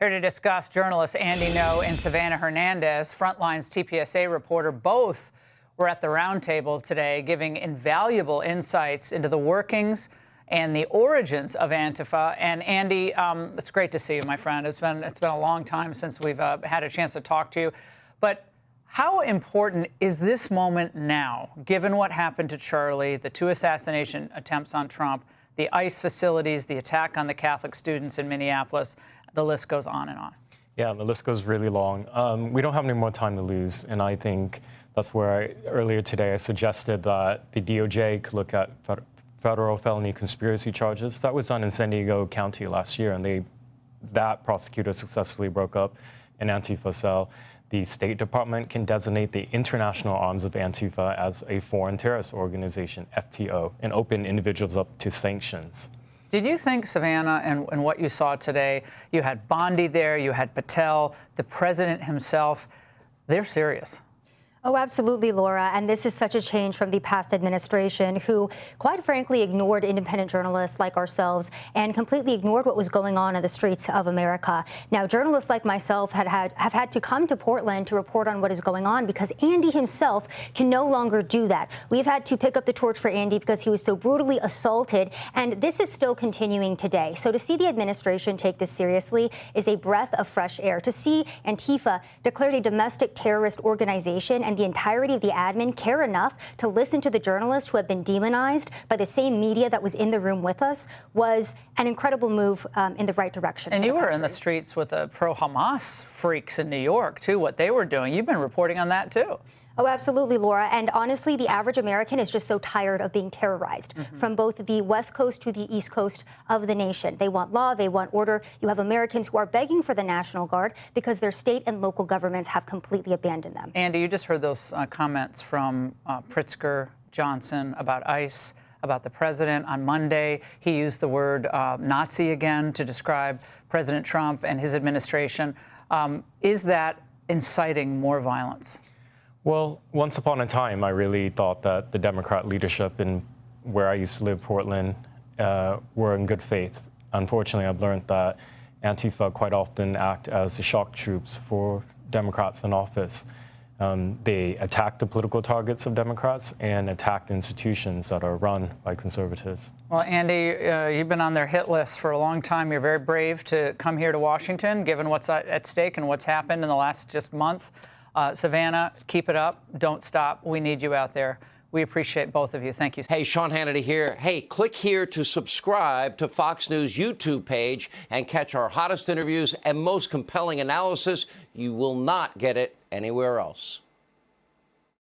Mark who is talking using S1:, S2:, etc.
S1: Here to discuss, journalists Andy Ngo and Savanah Hernandez, Frontlines TPUSA reporter, both were at the roundtable today giving invaluable insights into the workings and the origins of Antifa. And Andy, it's great to see you, my friend. It's been a long time since we've had a chance to talk to you. But how important is this moment now, given what happened to Charlie, the 2 assassination attempts on Trump, the ICE facilities, the attack on the Catholic students in Minneapolis? The list goes on and on.
S2: Yeah, the list goes really long. We don't have any more time to lose, and I think that's where earlier today I suggested that the DOJ could look at federal felony conspiracy charges. That was done in San Diego County last year, and that prosecutor successfully broke up an Antifa cell. The State Department can designate the international arms of Antifa as a foreign terrorist organization, FTO, and open individuals up to sanctions.
S1: Did you think, Savanah, and what you saw today, you had Bondi there, you had Patel, the president himself, they're serious?
S3: Oh, absolutely, Laura. And this is such a change from the past administration who, quite frankly, ignored independent journalists like ourselves and completely ignored what was going on in the streets of America. Now, journalists like myself have had to come to Portland to report on what is going on because Andy himself can no longer do that. We've had to pick up the torch for Andy because he was so brutally assaulted, and this is still continuing today. So to see the administration take this seriously is a breath of fresh air. To see Antifa declared a domestic terrorist organization and the entirety of the admin care enough to listen to the journalists who have been demonized by the same media that was in the room with us was an incredible move in the right direction.
S1: And you were in the streets with the pro-Hamas freaks in New York, too, what they were doing. You've been reporting on that, too.
S3: Oh, absolutely, Laura. And honestly, the average American is just so tired of being terrorized from both the West Coast to the East Coast of the nation. They want law, they want order. You have Americans who are begging for the National Guard because their state and local governments have completely abandoned them.
S1: Andy, you just heard those comments from Pritzker, Johnson about ICE, about the president. On Monday, he used the word Nazi again to describe President Trump and his administration. Is that inciting more violence?
S2: Well, once upon a time, I really thought that the Democrat leadership in where I used to live, Portland, were in good faith. Unfortunately, I've learned that Antifa quite often act as the shock troops for Democrats in office. They attack the political targets of Democrats and attack institutions that are run by conservatives. Well,
S1: Andy, you've been on their hit list for a long time. You're very brave to come here to Washington, given what's at stake and what's happened in the last just month. Savanah, keep it up. Don't stop. We need you out there. We appreciate both of you. Thank you.
S4: Hey, Sean Hannity here. Hey, click here to subscribe to Fox News YouTube page and catch our hottest interviews and most compelling analysis. You will not get it anywhere else.